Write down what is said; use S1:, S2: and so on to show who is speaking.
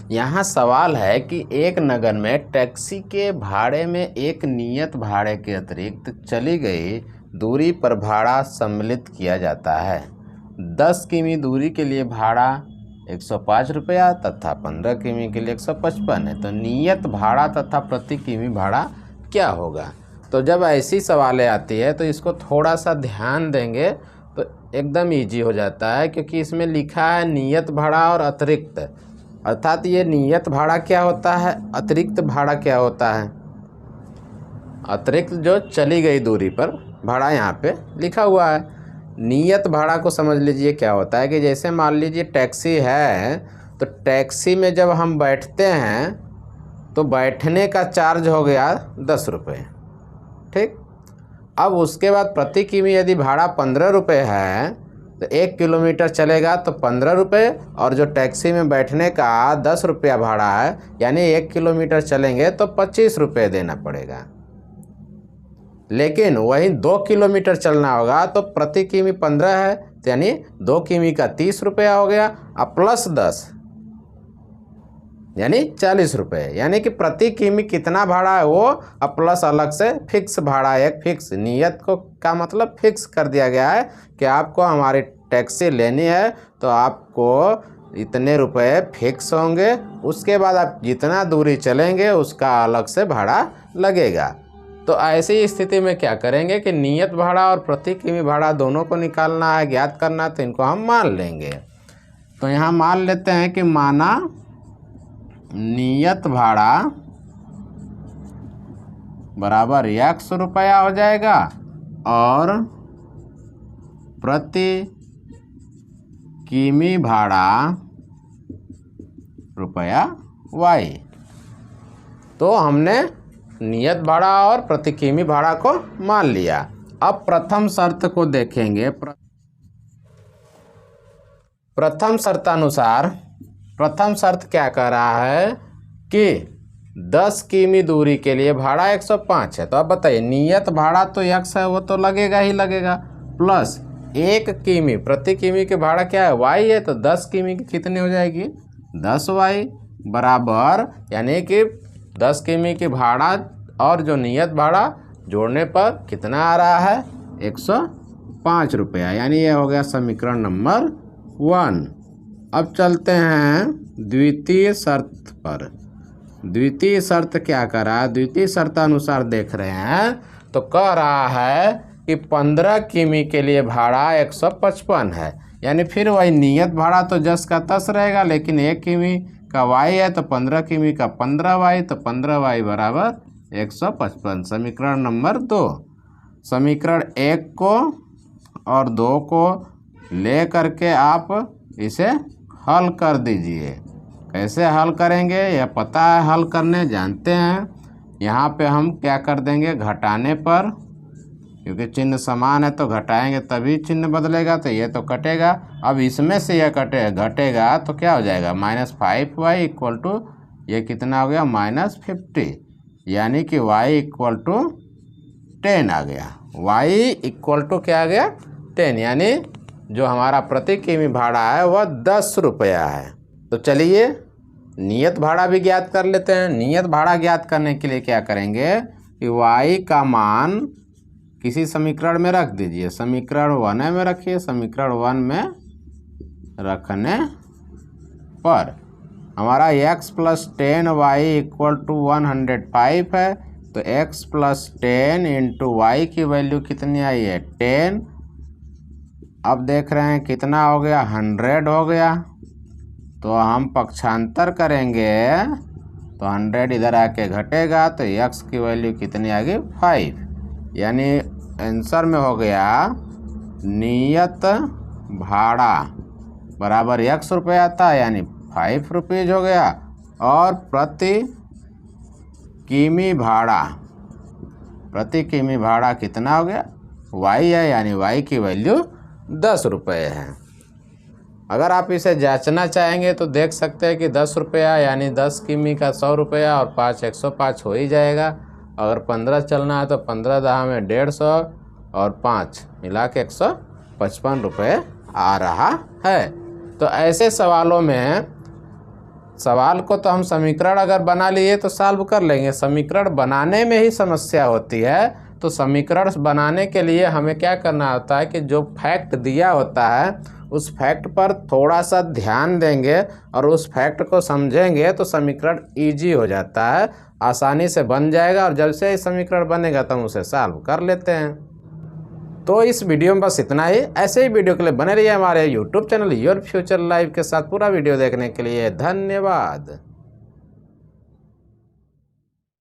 S1: यहाँ सवाल है कि एक नगर में टैक्सी के भाड़े में एक नियत भाड़े के अतिरिक्त चली गई दूरी पर भाड़ा सम्मिलित किया जाता है। 10 किमी दूरी के लिए भाड़ा 105 रुपया तथा 15 किमी के लिए 155 है। तो नियत भाड़ा तथा प्रति किमी भाड़ा क्या होगा? तो जब ऐसी सवालें आती है तो इसको थोड़ा सा ध्यान देंगे तो एकदम इजी हो जाता है, क्योंकि इसमें लिखा है नियत भाड़ा और अतिरिक्त। अर्थात ये नियत भाड़ा क्या होता है, अतिरिक्त भाड़ा क्या होता है। अतिरिक्त जो चली गई दूरी पर भाड़ा यहाँ पे लिखा हुआ है। नियत भाड़ा को समझ लीजिए क्या होता है कि जैसे मान लीजिए टैक्सी है, तो टैक्सी में जब हम बैठते हैं तो बैठने का चार्ज हो गया 10 रुपये, ठीक। अब उसके बाद प्रति किमी यदि भाड़ा 15 रुपये है तो 1 किलोमीटर चलेगा तो 15 रुपये, और जो टैक्सी में बैठने का 10 रुपया भाड़ा है यानी 1 किलोमीटर चलेंगे तो 25 रुपये देना पड़ेगा। लेकिन वहीं 2 किलोमीटर चलना होगा तो प्रति किमी 15 है, तो यानी 2 किमी का 30 रुपया हो गया, अब प्लस 10 यानी 40 रुपये। यानी कि प्रति किमी कितना भाड़ा है वो अब प्लस अलग से फिक्स भाड़ा, एक फिक्स नियत को का मतलब फिक्स कर दिया गया है कि आपको हमारी टैक्सी लेनी है तो आपको इतने रुपए फिक्स होंगे, उसके बाद आप जितना दूरी चलेंगे उसका अलग से भाड़ा लगेगा। तो ऐसी स्थिति में क्या करेंगे कि नियत भाड़ा और प्रति किमी भाड़ा दोनों को निकालना है, ज्ञात करना है, तो इनको हम मान लेंगे। तो यहाँ मान लेते हैं कि माना नियत भाड़ा बराबर 100 रुपया हो जाएगा और प्रति किमी भाड़ा रुपया Y। तो हमने नियत भाड़ा और प्रति किमी भाड़ा को मान लिया। अब प्रथम शर्त को देखेंगे। प्रथम शर्तानुसार प्रथम शर्त क्या कह रहा है कि 10 किमी दूरी के लिए भाड़ा 105 है। तो अब बताइए नियत भाड़ा तो x है, वो तो लगेगा ही लगेगा, प्लस 1 किमी प्रति किमी के भाड़ा क्या है y है, तो 10 किमी की कितनी हो जाएगी 10y बराबर, यानी कि 10 किमी की भाड़ा और जो नियत भाड़ा जोड़ने पर कितना आ रहा है 105 रुपया। यानी ये हो गया समीकरण नंबर 1। अब चलते हैं द्वितीय शर्त पर। द्वितीय शर्त क्या कर रहा है, द्वितीय शर्त अनुसार देख रहे हैं तो कह रहा है कि 15 किमी के लिए भाड़ा 155 है। यानी फिर वही नियत भाड़ा तो जस का तस रहेगा, लेकिन 1 किमी का y है तो 15 किमी का 15y, तो 15y बराबर 155। समीकरण नंबर 2। समीकरण 1 को और 2 को ले करके आप इसे हल कर दीजिए। कैसे हल करेंगे यह पता है, हल करने जानते हैं। यहाँ पे हम क्या कर देंगे, घटाने पर, क्योंकि चिन्ह समान है तो घटाएंगे तभी चिन्ह बदलेगा, तो ये तो कटेगा। अब इसमें से यह घटेगा तो क्या हो जाएगा -5y इक्वल टू ये कितना हो गया -50, यानी कि y इक्वल टू 10 आ गया। y इक्वल टू क्या आ गया 10, यानी जो हमारा प्रति किमी भाड़ा है वह 10 रुपया है। तो चलिए नियत भाड़ा भी ज्ञात कर लेते हैं। नियत भाड़ा ज्ञात करने के लिए क्या करेंगे कि y का मान किसी समीकरण में रख दीजिए। समीकरण 1 में रखिए। समीकरण 1 में रखने पर हमारा x + 10y इक्वल टू 105 है, तो x + 10 इंटू y की वैल्यू कितनी आई है 10। अब देख रहे हैं कितना हो गया 100 हो गया, तो हम पक्षांतर करेंगे तो 100 इधर आके घटेगा, तो x की वैल्यू कितनी आ गई 5। यानी आंसर में हो गया नियत भाड़ा बराबर 100 रुपया था, यानी 5 रुपीज़ हो गया, और प्रति किमी भाड़ा कितना हो गया y है, यानी y की वैल्यू 10 रुपये है। अगर आप इसे जांचना चाहेंगे तो देख सकते हैं कि 10 रुपया यानी 10 किमी का 100 रुपया और 5 105 हो ही जाएगा। अगर 15 चलना है तो 15 दहा में 150 और 5 मिला के 155 रुपये आ रहा है। तो ऐसे सवालों में सवाल को तो हम समीकरण अगर बना लिए तो सॉल्व कर लेंगे, समीकरण बनाने में ही समस्या होती है। तो समीकरण बनाने के लिए हमें क्या करना होता है कि जो फैक्ट दिया होता है उस फैक्ट पर थोड़ा सा ध्यान देंगे और उस फैक्ट को समझेंगे तो समीकरण ईजी हो जाता है, आसानी से बन जाएगा। और जब से समीकरण बनेगा तो हम उसे सॉल्व कर लेते हैं। तो इस वीडियो में बस इतना ही। ऐसे ही वीडियो के लिए बने रहिए हमारे YouTube channel your future life के साथ। पूरा वीडियो देखने के लिए धन्यवाद।